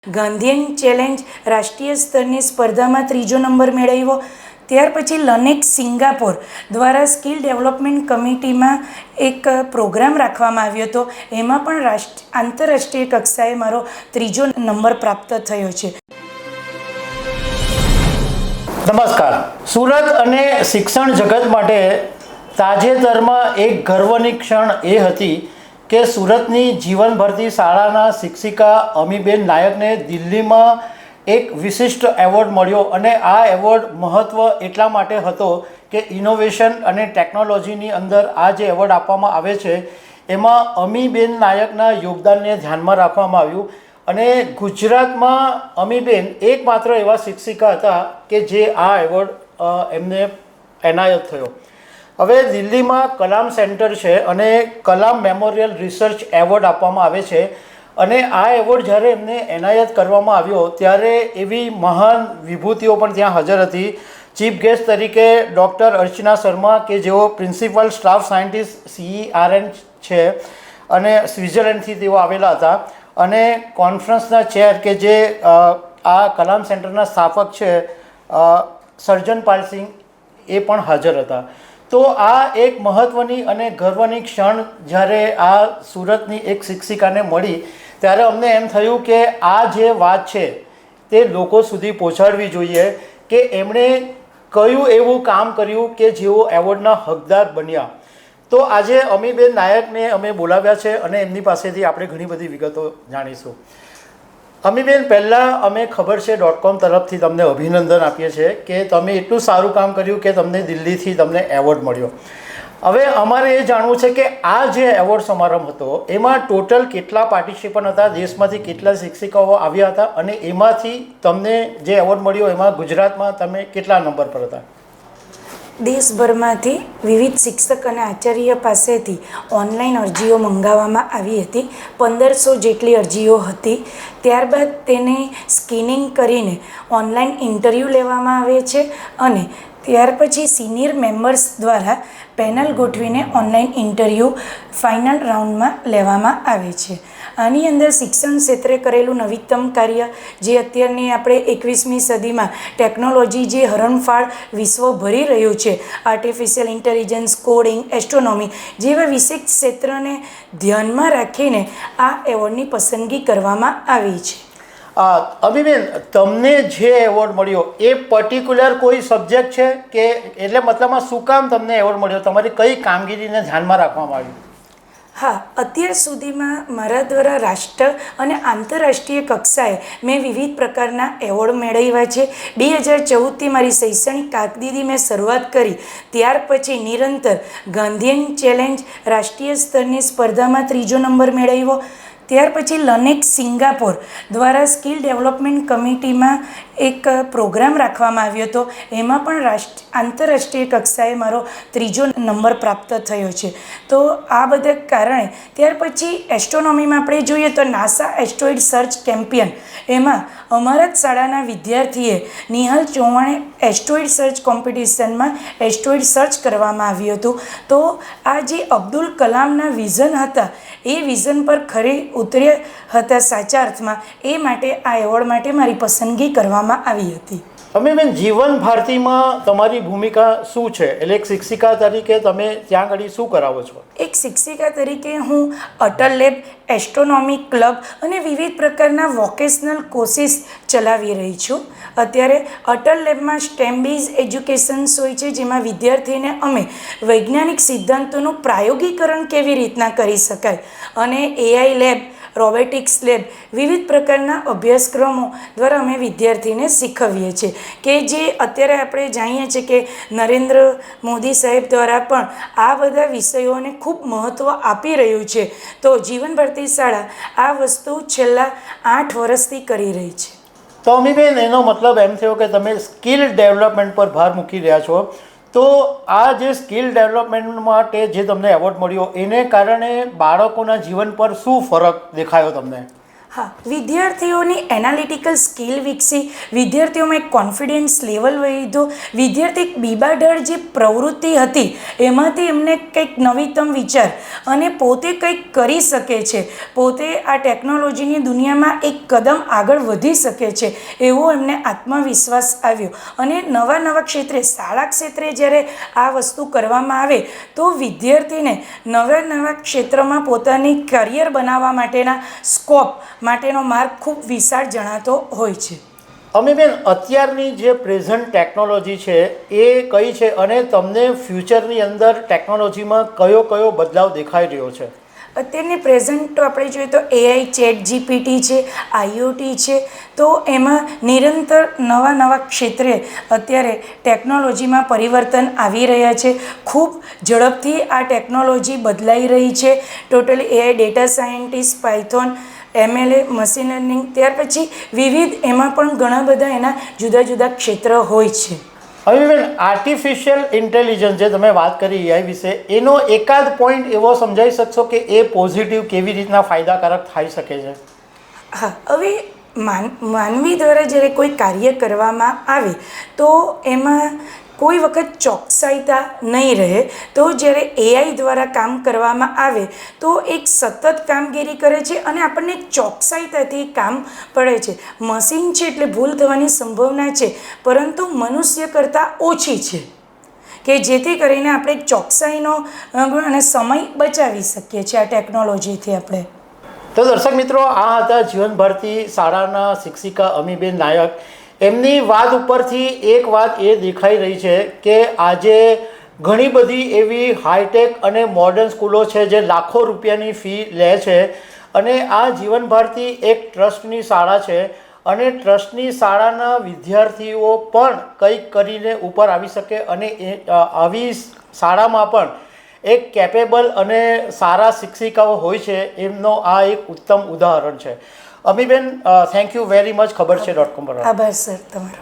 Gandhian challenge રાષ્ટ્રીય સ્તરની સ્પર્ધામાં ત્રીજો નંબર મેળવ્યો. ત્યાર પછી લનેક્સ સિંગાપોર દ્વારા સ્કિલ ડેવલપમેન્ટ કમિટીમાં એક પ્રોગ્રામ રાખવામાં આવ્યો હતો. એમાં પણ આંતરરાષ્ટ્રીય કક્ષાએ મારો ત્રીજો નંબર પ્રાપ્ત થયો છે. નમસ્કાર. સુરત અને શિક્ષણ જગત માટે તાજેતરમાં એક ગર્વની ક્ષણ એ હતી કે સુરતની જીવન ભરતી શાળાના શિક્ષિકા અમીબેન નાયકને દિલ્હીમાં એક વિશિષ્ટ એવોર્ડ મળ્યો. અને આ એવોર્ડ મહત્ત્વ એટલા માટે હતો કે ઇનોવેશન અને ટેકનોલોજીની અંદર આ જે એવોર્ડ આપવામાં આવે છે એમાં અમીબેન નાયકના યોગદાનને ધ્યાનમાં રાખવામાં આવ્યું. અને ગુજરાતમાં અમીબેન એકમાત્ર એવા શિક્ષિકા હતા કે જે આ એવોર્ડ એમને એનાયત થયો. હવે દિલ્હીમાં કલામ સેન્ટર છે અને કલામ મેમોરિયલ રિસર્ચ એવોર્ડ આપવામાં આવે છે. અને આ એવોર્ડ જ્યારે એમને એનાયત કરવામાં આવ્યો ત્યારે એવી મહાન વિભૂતિઓ પણ ત્યાં હાજર હતી. ચીફ ગેસ્ટ તરીકે ડૉક્ટર અર્ચના શર્મા કે જેઓ પ્રિન્સિપલ સ્ટાફ સાયન્ટિસ્ટ CERN છે અને સ્વિટ્ઝરલેન્ડથી તેઓ આવેલા હતા. અને કોન્ફરન્સના ચેર કે જે આ કલામ સેન્ટરના સ્થાપક છે સર્જન પાલસિંહ એ પણ હાજર હતા. તો આ એક મહત્ત્વની અને ગર્વની ક્ષણ જ્યારે આ સુરતની એક શિક્ષિકાને મળી ત્યારે અમને એમ થયું કે આ જે વાત છે તે લોકો સુધી પહોંચાડવી જોઈએ કે એમણે કયું એવું કામ કર્યું કે જેઓ એવોર્ડના હકદાર બન્યા. તો આજે અમીબેન નાયકને અમે બોલાવ્યા છે અને એમની પાસેથી આપણે ઘણી બધી વિગતો જાણીશું. અમીબેન, પહેલાં અમે ખબર છે .com તરફથી તમને અભિનંદન આપીએ છીએ કે તમે એટલું સારું કામ કર્યું કે તમને દિલ્હીથી તમને એવોર્ડ મળ્યો. હવે અમારે એ જાણવું છે કે આ જે એવોર્ડ સમારંભ હતો એમાં ટોટલ કેટલા પાર્ટિસિપન્ટ હતા, દેશમાંથી કેટલા શિક્ષિકાઓ આવ્યા હતા અને એમાંથી તમને જે એવોર્ડ મળ્યો એમાં ગુજરાતમાં તમે કેટલા નંબર પર હતા? દેશભરમાંથી વિવિધ શિક્ષક અને આચાર્ય પાસેથી ઓનલાઈન અરજીઓ મંગાવવામાં આવી હતી. 1500 જેટલી અરજીઓ હતી. ત્યારબાદ તેને સ્કિનિંગ કરીને ઓનલાઈન ઇન્ટરવ્યૂ લેવામાં આવે છે અને ત્યાર પછી સિનિયર મેમ્બર્સ દ્વારા પેનલ ગોઠવીને ઓનલાઈન ઇન્ટરવ્યૂ ફાઇનલ રાઉન્ડમાં લેવામાં આવે છે. આની અંદર શિક્ષણ ક્ષેત્રે કરેલું નવીનતમ કાર્ય જે અત્યારની આપણે 21મી સદીમાં ટેકનોલોજી જે હરણફાળ વિશ્વ ભરી રહ્યું છે, આર્ટિફિશિયલ ઇન્ટેલિજન્સ, કોડિંગ, એસ્ટ્રોનોમી જેવા વિશેષ ક્ષેત્રને ધ્યાનમાં રાખીને આ એવોર્ડની પસંદગી કરવામાં આવી છે. અમીબેન, તમને જે એવોર્ડ મળ્યો એ પર્ટિક્યુલર કોઈ સબ્જેક્ટ છે કે એટલે મતલબમાં શું કામ તમને એવોર્ડ મળ્યો? તમારી કઈ કામગીરીને ધ્યાનમાં રાખવામાં આવી? હા, અત્યાર સુધીમાં મારા દ્વારા રાષ્ટ્ર અને આંતરરાષ્ટ્રીય કક્ષાએ મેં વિવિધ પ્રકારના એવોર્ડ મેળવ્યા છે. 2014થી મારી શૈક્ષણિક કારકિર્દી મેં શરૂઆત કરી. ત્યાર પછી નિરંતર ગાંધીયન ચેલેન્જ રાષ્ટ્રીય સ્તરની સ્પર્ધામાં ત્રીજો નંબર મેળવ્યો. ત્યાર પછી લનેક્સ સિંગાપોર દ્વારા સ્કિલ ડેવલપમેન્ટ કમિટીમાં એક પ્રોગ્રામ રાખવામાં આવ્યો હતો. એમાં પણ આંતરરાષ્ટ્રીય કક્ષાએ મારો ત્રીજો નંબર પ્રાપ્ત થયો છે. તો આ બધા કારણે ત્યાર પછી એસ્ટ્રોનોમીમાં આપણે જોઈએ તો નાસા એસ્ટ્રોઇડ સર્ચ કેમ્પિયન એમાં અમારા જ શાળાના વિદ્યાર્થીએ નિહાલ ચૌહાણે એસ્ટ્રોઇડ સર્ચ કોમ્પિટિશનમાં એસ્ટ્રોઇડ સર્ચ કરવામાં આવ્યું હતું. તો આ જે અબ્દુલ કલામના વિઝન હતા એ વિઝન પર ખરી ઉતર્યા હતા સાચા અર્થમાં. એ માટે આ એવોર્ડ માટે મારી પસંદગી કરવામાં આવી હતી. અમીબેન, જીવન ભારતીમાં તમારી ભૂમિકા શું છે? એટલે એક શિક્ષિકા તરીકે તમે ત્યાં આગળ શું કરાવો છો? એક શિક્ષિકા તરીકે હું અટલ લેબ, એસ્ટ્રોનોમી ક્લબ અને વિવિધ પ્રકારના વોકેશનલ કોર્સિસ ચલાવી રહી છું. અત્યારે અટલ લેબમાં સ્ટેમ બેઝ એજ્યુકેશન્સ હોય છે જેમાં વિદ્યાર્થીને અમે વૈજ્ઞાનિક સિદ્ધાંતોનું પ્રાયોગિકરણ કેવી રીતના કરી શકાય અને AI લેબ, રોબોટિક્સ લેબ વિવિધ પ્રકારના અભ્યાસક્રમો દ્વારા અમે વિદ્યાર્થીને શીખવીએ છીએ કે જે અત્યારે આપણે જાણીએ છીએ કે નરેન્દ્ર મોદી સાહેબ દ્વારા પણ આ બધા વિષયોને ખૂબ મહત્ત્વ આપી રહ્યું છે. તો જીવન ભારતી શાળા આ વસ્તુ છેલ્લા 8 વર્ષથી કરી રહી છે. તો અમીબેન, એનો મતલબ એમ થયો કે તમે સ્કિલ ડેવલપમેન્ટ પર ભાર મૂકી રહ્યા છો. તો આ જે સ્કિલ ડેવલપમેન્ટ માટે જે તમને એવોર્ડ મળ્યો એને કારણે બાળકોના જીવન પર શું ફરક દેખાયો તમને? હા, વિદ્યાર્થીઓની એનાલિટિકલ સ્કિલ વિકસી, વિદ્યાર્થીઓમાં એક કોન્ફિડન્સ લેવલ વધ્યો, વિદ્યાર્થી બીબાઢાળ જે પ્રવૃત્તિ હતી એમાંથી એમને કંઈક નવીનતમ વિચાર અને પોતે કંઈક કરી શકે છે, પોતે આ ટેકનોલોજીની દુનિયામાં એક કદમ આગળ વધી શકે છે એવો એમને આત્મવિશ્વાસ આવ્યો. અને નવા ક્ષેત્રે, શાળા ક્ષેત્રે જ્યારે આ વસ્તુ કરવામાં આવે તો વિદ્યાર્થીને નવા ક્ષેત્રમાં પોતાની કરિયર બનાવવા માટેના સ્કોપ માટેનો માર્ગ ખૂબ વિશાળ જણાતો હોય છે. અમીબેન, અત્યારની જે પ્રેઝન્ટ ટેકનોલોજી છે એ કઈ છે અને તમને ફ્યુચરની અંદર ટેકનોલોજીમાં કયો બદલાવ દેખાઈ રહ્યો છે? અત્યારની પ્રેઝન્ટ તો આપણે જોઈએ તો AI, ચેટ જીપીટી છે, IoT છે, તો એમાં નિરંતર નવા ક્ષેત્રે અત્યારે ટેકનોલોજીમાં પરિવર્તન આવી રહ્યા છે. ખૂબ ઝડપથી આ ટેકનોલોજી બદલાઈ રહી છે. Totally AI, data scientist, Python, MLA, machine learning, ત્યાર પછી વિવિધ એમાં પણ ઘણા બધા એના જુદા ક્ષેત્ર હોય છે. હવે બેન, આર્ટિફિશિયલ ઇન્ટેલિજન્સ જે તમે વાત કરી AI વિશે, એનો એકાદ પોઈન્ટ એવો સમજાવી શકશો કે એ પોઝિટિવ કેવી રીતના ફાયદાકારક થઈ શકે છે? હા, હવે માનવી દ્વારા જ્યારે કોઈ કાર્ય કરવામાં આવે તો એમાં કોઈ વખત ચોકસાઈતા નહીં રહે. તો જ્યારે AI દ્વારા કામ કરવામાં આવે તો એક સતત કામગીરી કરે છે અને આપણને ચોકસાઈતાથી કામ પડે છે. મશીન છે એટલે ભૂલ થવાની સંભાવના છે, પરંતુ મનુષ્ય કરતાં ઓછી છે, કે જેથી કરીને આપણે ચોકસાઈનો અને સમય બચાવી શકીએ છીએ આ ટેકનોલોજીથી આપણે. તો દર્શક મિત્રો, આ હતા જીવન ભારતી શાળાના શિક્ષિકા અમીબેન નાયક. એમની વાત ઉપરથી એક વાત એ દેખાઈ રહી છે કે આજે ઘણી બધી એવી હાઈટેક અને મોડર્ન સ્કૂલો છે જે લાખો રૂપિયાની ફી લે છે, અને આ જીવન ભારતી એક ટ્રસ્ટની શાળા છે અને ટ્રસ્ટની શાળાના વિદ્યાર્થીઓ પણ કંઈક કરીને ઉપર આવી શકે અને આવી શાળામાં પણ એક કેપેબલ અને સારા શિક્ષિકાઓ હોય છે એમનો આ એક ઉત્તમ ઉદાહરણ છે. Amiben, thank you very much. ખબર છે .com પર આભાર સર તમારો.